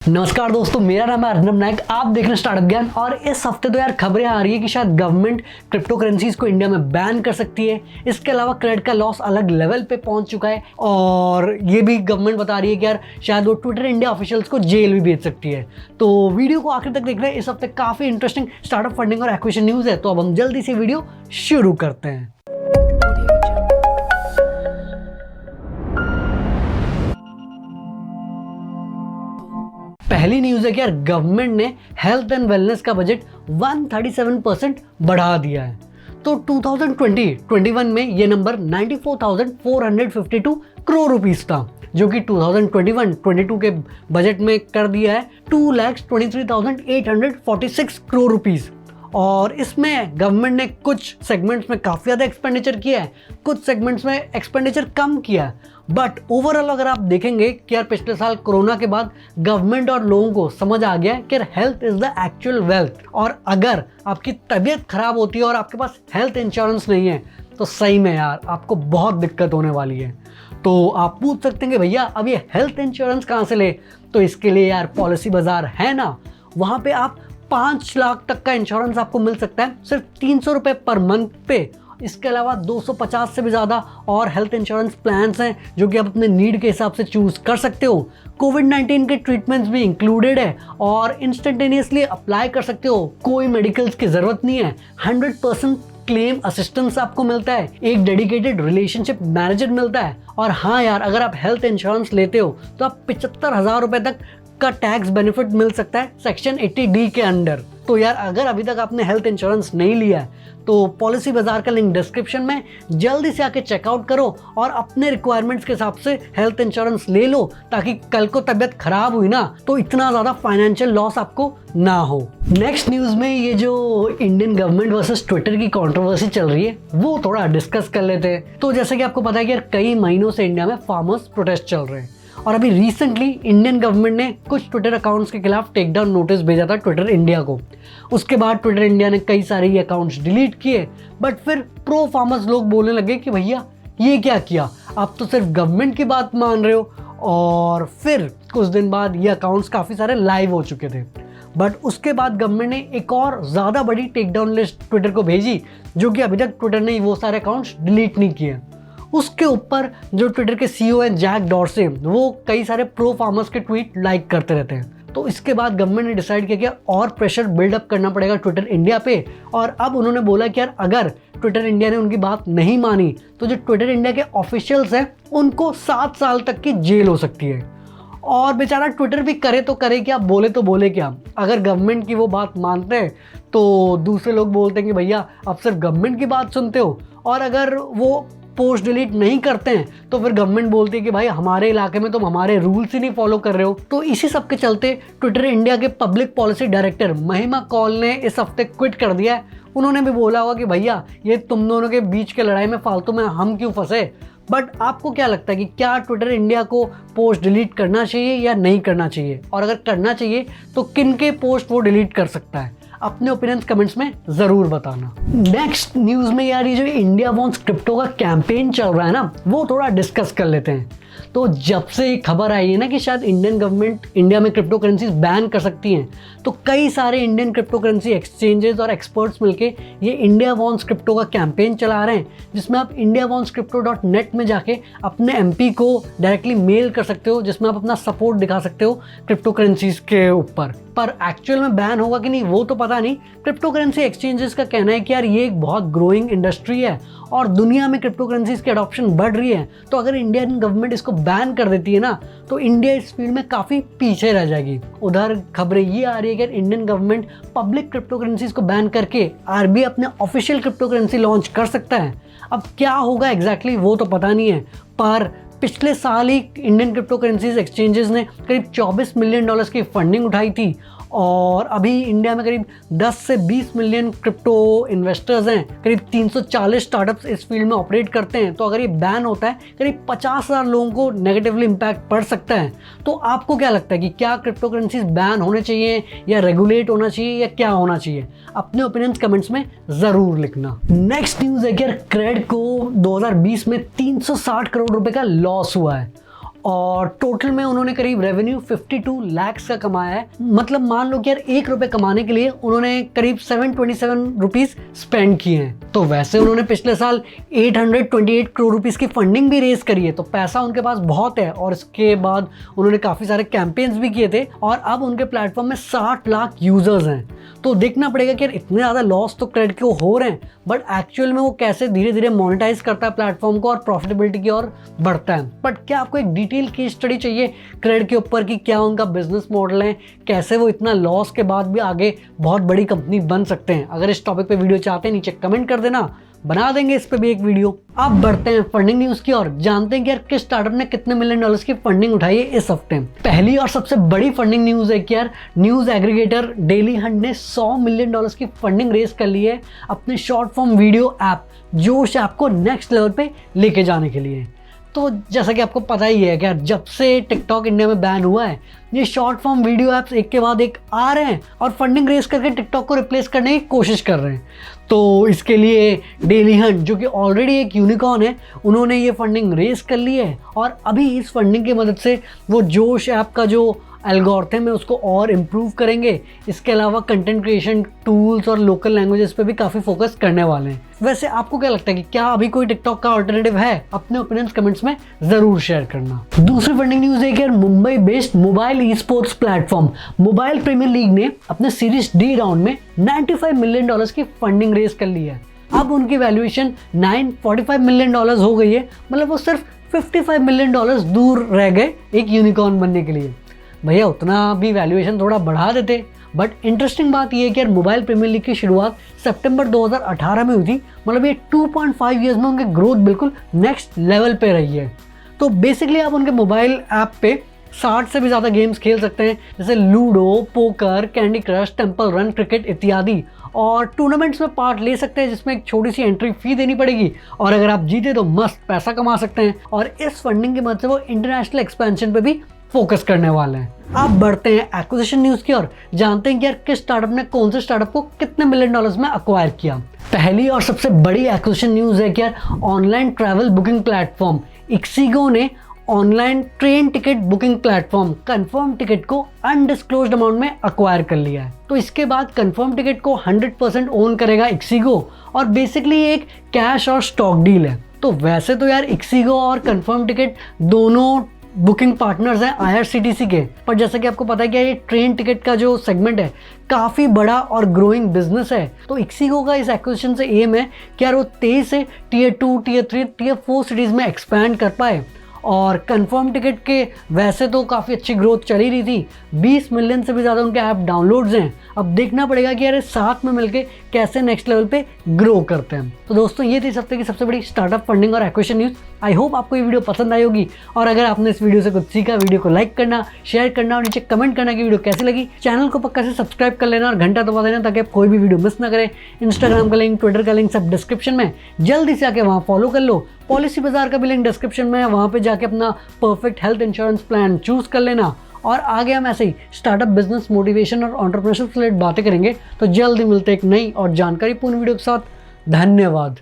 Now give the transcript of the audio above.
नमस्कार दोस्तों, मेरा नाम है अर्नब नायक। आप देख रहे हैं स्टार्टअप ज्ञान। और इस हफ्ते तो यार खबरें आ रही है कि शायद गवर्नमेंट क्रिप्टो करेंसीज को इंडिया में बैन कर सकती है। इसके अलावा क्रेडिट का लॉस अलग लेवल पे पहुंच चुका है और ये भी गवर्नमेंट बता रही है कि यार शायद वो ट्विटर इंडिया ऑफिशियल्स को जेल भी भेज सकती है। तो वीडियो को आखिर तक देख रहे हैं। इस हफ्ते काफी इंटरेस्टिंग स्टार्टअप फंडिंग और एक्विजिशन न्यूज है। तो अब हम जल्दी से वीडियो शुरू करते हैं। पहली न्यूज़ है कि यार गवर्नमेंट ने हेल्थ एंड वेलनेस का बजट 137% बढ़ा दिया है। तो 2020-21 में ये नंबर 94,452 करोड़ रुपीस था, जो कि 2021-22 के बजट में कर दिया है 2,23,846 करोड़ रुपीस। और इसमें गवर्नमेंट ने कुछ सेगमेंट्स में काफ़ी ज़्यादा एक्सपेंडिचर किया है, कुछ सेगमेंट्स में एक्सपेंडिचर कम किया है। बट ओवरऑल अगर आप देखेंगे कि यार पिछले साल कोरोना के बाद गवर्नमेंट और लोगों को समझ आ गया है कि health is the actual wealth, और अगर आपकी तबीयत खराब होती है और आपके पास हेल्थ इंश्योरेंस नहीं है तो सही में यार आपको बहुत दिक्कत होने वाली है। तो आप पूछ सकते हैं कि भैया अब ये हेल्थ इंश्योरेंस कहाँ से ले। तो इसके लिए यार पॉलिसी बाजार है ना, वहाँ पे आप 5 लाख तक का इंश्योरेंस आपको मिल सकता है सिर्फ 300 रुपये पर मंथ पे। इसके अलावा 250 से भी ज़्यादा और हेल्थ इंश्योरेंस प्लान्स हैं जो कि आप अपने नीड के हिसाब से चूज़ कर सकते हो। कोविड-19 के ट्रीटमेंट्स भी इंक्लूडेड है और इंस्टेंटेनियसली अप्लाई कर सकते हो। कोई मेडिकल्स की ज़रूरत नहीं है। 100% क्लेम असिस्टेंस आपको मिलता है। एक डेडिकेटेड रिलेशनशिप मैनेजर मिलता है। और हाँ यार, अगर आप हेल्थ इंश्योरेंस लेते हो तो आप 75,000 रुपये तक का टैक्स बेनिफिट मिल सकता है सेक्शन 80D के अंडर। तो यार अगर अभी तक आपने हेल्थ इंश्योरेंस नहीं लिया है तो पॉलिसी बाजार का लिंक डिस्क्रिप्शन में, जल्दी से आके चेकआउट करो और अपने रिक्वायरमेंट्स के हिसाब से हेल्थ इंश्योरेंस ले लो, ताकि कल को तबीयत खराब हुई ना तो इतना ज़्यादा फाइनेंशियल लॉस आपको ना हो। नेक्स्ट न्यूज़ में ये जो इंडियन गवर्नमेंट वर्सेस ट्विटर की कंट्रोवर्सी चल रही है वो थोड़ा डिस्कस कर लेते हैं। तो जैसे कि आपको पता है कि यार कई महीनों से इंडिया में फार्मर्स प्रोटेस्ट चल रहे हैं और अभी रिसेंटली इंडियन गवर्नमेंट ने कुछ ट्विटर अकाउंट्स के खिलाफ टेक डाउन नोटिस भेजा था ट्विटर इंडिया को। उसके बाद ट्विटर इंडिया ने कई सारे ये अकाउंट्स डिलीट किए। बट फिर प्रो फार्मर्स लोग बोलने लगे कि भैया ये क्या किया, आप तो सिर्फ गवर्नमेंट की बात मान रहे हो। और फिर कुछ दिन बाद ये अकाउंट्स काफ़ी सारे लाइव हो चुके थे। बट उसके बाद गवर्नमेंट ने एक और ज़्यादा बड़ी टेक डाउन लिस्ट ट्विटर को भेजी, जो कि अभी तक ट्विटर ने वो सारे अकाउंट्स डिलीट नहीं किए। उसके ऊपर जो ट्विटर के CEO हैं जैक डॉर्से, वो कई सारे प्रो फार्मर्स के ट्वीट लाइक करते रहते हैं। तो इसके बाद गवर्नमेंट ने डिसाइड किया कि और प्रेशर बिल्डअप करना पड़ेगा ट्विटर इंडिया पे। और अब उन्होंने बोला कि यार अगर ट्विटर इंडिया ने उनकी बात नहीं मानी तो जो ट्विटर इंडिया के ऑफिशियल्स हैं उनको 7 साल तक की जेल हो सकती है। और बेचारा ट्विटर भी करे तो करे क्या, बोले तो बोले क्या। अगर गवर्नमेंट की वो बात मानते हैं तो दूसरे लोग बोलते हैं कि भैया आप सिर्फ गवर्नमेंट की बात सुनते हो, और अगर वो पोस्ट डिलीट नहीं करते हैं तो फिर गवर्नमेंट बोलती है कि भाई हमारे इलाके में तुम हमारे रूल्स ही नहीं फॉलो कर रहे हो। तो इसी सब के चलते ट्विटर इंडिया के पब्लिक पॉलिसी डायरेक्टर महिमा कौल ने इस हफ्ते क्विट कर दिया है। उन्होंने भी बोला होगा कि भैया ये तुम दोनों के बीच के लड़ाई में फालतू में हम क्यों फंसे। बट आपको क्या लगता है कि क्या ट्विटर इंडिया को पोस्ट डिलीट करना चाहिए या नहीं करना चाहिए, और अगर करना चाहिए तो किन के पोस्ट वो डिलीट कर सकता है? अपने ओपिनियंस कमेंट्स में ज़रूर बताना। नेक्स्ट न्यूज़ में यार ये जो इंडिया वॉन्ट्स क्रिप्टो का कैंपेन चल रहा है ना, वो थोड़ा डिस्कस कर लेते हैं। तो जब से खबर आई है ना कि शायद इंडियन गवर्नमेंट इंडिया में क्रिप्टो करेंसीज बैन कर सकती हैं, तो कई सारे इंडियन क्रिप्टो करेंसी एक्सचेंजेस और एक्सपर्ट्स मिलके ये इंडिया वॉन्ट्स क्रिप्टो का कैंपेन चला रहे हैं, जिसमें आप indiawantcrypto.net में जाके अपने MP को डायरेक्टली मेल कर सकते हो, जिसमें आप अपना सपोर्ट दिखा सकते हो क्रिप्टो करेंसीज के ऊपर। पर एक्चुअल में बैन होगा कि नहीं वो तो पता नहीं। क्रिप्टो करेंसी एक्सचेंजेस का कहना है कि यार ये एक बहुत ग्रोइंग इंडस्ट्री है और दुनिया में क्रिप्टो करेंसीज की अडॉप्शन बढ़ रही है। तो अगर इंडियन गवर्नमेंट इसको बैन कर देती है ना तो इंडिया इस फील्ड में काफ़ी पीछे रह जाएगी। उधर खबरें ये आ रही है कि Indian government public crypto currencies को बैन करके RBI अपने ऑफिशियल क्रिप्टो करेंसी लॉन्च कर सकता है। अब क्या होगा एग्जैक्टली वो तो पता नहीं है, पर पिछले साल ही इंडियन क्रिप्टो करेंसीज एक्सचेंजेस ने करीब $24 मिलियन की फंडिंग उठाई थी। और अभी इंडिया में करीब 10 से 20 मिलियन क्रिप्टो इन्वेस्टर्स हैं। करीब 340 स्टार्टअप्स इस फील्ड में ऑपरेट करते हैं। तो अगर ये बैन होता है करीब 50,000 लोगों को नेगेटिवली इम्पैक्ट पड़ सकता है। तो आपको क्या लगता है कि क्या क्रिप्टो करेंसीज बैन होने चाहिए या रेगुलेट होना चाहिए या क्या होना चाहिए? अपने ओपिनियंस कमेंट्स में ज़रूर लिखना। नेक्स्ट न्यूज़ है कि क्रेड को 2020 में 360 करोड़ रुपए का लॉस हुआ है और टोटल में उन्होंने करीब रेवेन्यू 52 लाख का कमाया है। मतलब मान लो कि यार 1 रुपये कमाने के लिए उन्होंने करीब 727 रुपीज़ स्पेंड किए हैं। तो वैसे उन्होंने पिछले साल 828 करोड़ रुपीज़ की फंडिंग भी रेज करी है, तो पैसा उनके पास बहुत है। और इसके बाद उन्होंने काफ़ी सारे कैंपेन्स भी किए थे और अब उनके प्लेटफॉर्म में 60 लाख यूजर्स हैं। तो देखना पड़ेगा कि यार इतने ज़्यादा लॉस तो क्रेडिट के हो रहे हैं, बट एक्चुअल में वो कैसे धीरे धीरे मोनेटाइज करता है प्लेटफॉर्म को और प्रॉफिटेबिलिटी की ओर बढ़ता है। बट क्या आपको एक डिटेल केस स्टडी चाहिए क्रेडिट के ऊपर कि क्या उनका बिजनेस मॉडल है, कैसे वो इतना लॉस के बाद भी आगे बहुत बड़ी कंपनी बन सकते हैं? अगर इस टॉपिक पे वीडियो चाहते हैं नीचे कमेंट कर देना, बना देंगे इस पे भी एक वीडियो। अब बढ़ते हैं फंडिंग न्यूज की और जानते हैं कि यार किस स्टार्टअप ने कितने $1 मिलियन की फंडिंग उठाई है इस हफ्ते। पहली और सबसे बड़ी फंडिंग न्यूज है कि यार न्यूज एग्रीगेटर डेली हंट ने $100 मिलियन की फंडिंग रेज कर ली है अपने शॉर्ट फॉर्म वीडियो ऐप जोश ऐप को नेक्स्ट लेवल पे लेके जाने के लिए। तो जैसा कि आपको पता ही है कि यार जब से टिकटॉक इंडिया में बैन हुआ है, ये शॉर्ट फॉर्म वीडियो ऐप्स एक के बाद एक आ रहे हैं और फंडिंग रेस करके टिकटॉक को रिप्लेस करने की कोशिश कर रहे हैं। तो इसके लिए डेली हंट, जो कि ऑलरेडी एक यूनिकॉर्न है, उन्होंने ये फंडिंग रेस कर ली है और अभी इस फंडिंग की मदद से वो जोश ऐप का जो एल्गोरिथम है उसको और इम्प्रूव करेंगे। इसके अलावा कंटेंट क्रिएशन टूल्स और लोकल लैंग्वेजेस पे भी काफ़ी फोकस करने वाले हैं। वैसे आपको क्या लगता है कि क्या अभी कोई टिकटॉक का अल्टरनेटिव है? अपने ओपिनियंस कमेंट्स में ज़रूर शेयर करना। दूसरी फंडिंग न्यूज़ है कि यार Mumbai based mobile esports platform mobile premier league ने अपने सीरीज डी राउंड में $95 मिलियन की फंडिंग रेज कर ली है। अब उनकी वैल्यूएशन $945 मिलियन हो गई है। मतलब वो सिर्फ $55 मिलियन दूर रह गए एक यूनिकॉर्न बनने के लिए। भैया उतना भी वैल्यूएशन थोड़ा बढ़ा देते। बट इंटरेस्टिंग बात यह है कि यार मोबाइल प्रीमियर लीग की शुरुआत सितंबर 2018 में हुई थी। मतलब ये 2.5 ईयर्स में उनकी ग्रोथ बिल्कुल नेक्स्ट लेवल पे रही है। तो बेसिकली आप उनके मोबाइल ऐप पे 60 से भी ज़्यादा गेम्स खेल सकते हैं, जैसे ludo, poker, candy crush, temple run, cricket इत्यादि। और टूर्नामेंट्स में पार्ट ले सकते हैं जिसमें एक छोटी सी एंट्री फी देनी पड़ेगी और अगर आप जीते तो मस्त पैसा कमा सकते हैं। और इस फंडिंग की मदद से वो इंटरनेशनल एक्सपेंशन पे भी फोकस करने वाले हैं। अब बढ़ते हैं एक्विजिशन न्यूज़ की और जानते हैं कि यार किस स्टार्टअप ने कौन से स्टार्टअप को कितने $1 मिलियन में अक्वायर किया। पहली और सबसे बड़ी एक्विजिशन न्यूज़ है कि यार ऑनलाइन ट्रैवल बुकिंग प्लेटफॉर्म इक्सीगो ने online train ticket booking platform confirm ticket को अनडिस्क्लोज्ड अमाउंट में अक्वायर कर लिया है। तो इसके बाद कंफर्म टिकट को 100% ओन करेगा इक्सीगो और बेसिकली एक कैश और स्टॉक डील है। तो वैसे तो यार इक्सीगो और कंफर्म टिकट दोनों बुकिंग पार्टनर्स हैं IRCTC के, पर जैसा कि आपको पता है कि ये ट्रेन टिकट का जो सेगमेंट है काफ़ी बड़ा और ग्रोइंग बिजनेस है। तो इक्सीगो का इस एक्विजिशन से एम है कि यार वो तेज़ से Tier 2, Tier 3, Tier 4 सिटीज़ में एक्सपैंड कर पाए। और कंफर्म टिकट के वैसे तो काफ़ी अच्छी ग्रोथ चली रही थी, 20 मिलियन से भी ज़्यादा उनके ऐप डाउनलोड्स हैं। अब देखना पड़ेगा कि यार साथ में मिलके कैसे नेक्स्ट लेवल पे ग्रो करते हैं। तो दोस्तों ये थी इस हफ्ते की सबसे बड़ी स्टार्टअप फंडिंग और एक्विजिशन न्यूज़। आई होप आपको ये वीडियो पसंद आई होगी और अगर आपने इस वीडियो से कुछ सीखा, वीडियो को लाइक करना, शेयर करना और नीचे कमेंट करना कि वीडियो कैसी लगी। चैनल को पक्का से सब्सक्राइब कर लेना और घंटा दबा देना ताकि आप कोई भी वीडियो मिस ना करें। इंस्टाग्राम का लिंक, ट्विटर का लिंक सब डिस्क्रिप्शन में, जल्दी से आके वहाँ फॉलो कर लो। पॉलिसी बाजार का भी लिंक डिस्क्रिप्शन में है, वहाँ पे जाके अपना perfect health insurance plan choose कर लेना। और आगे हम ऐसे ही स्टार्टअप, बिजनेस, मोटिवेशन और एंटरप्रेन्योरशिप से रिलेटेड बातें करेंगे। तो जल्दी मिलते एक नई और जानकारीपूर्ण वीडियो के साथ। धन्यवाद।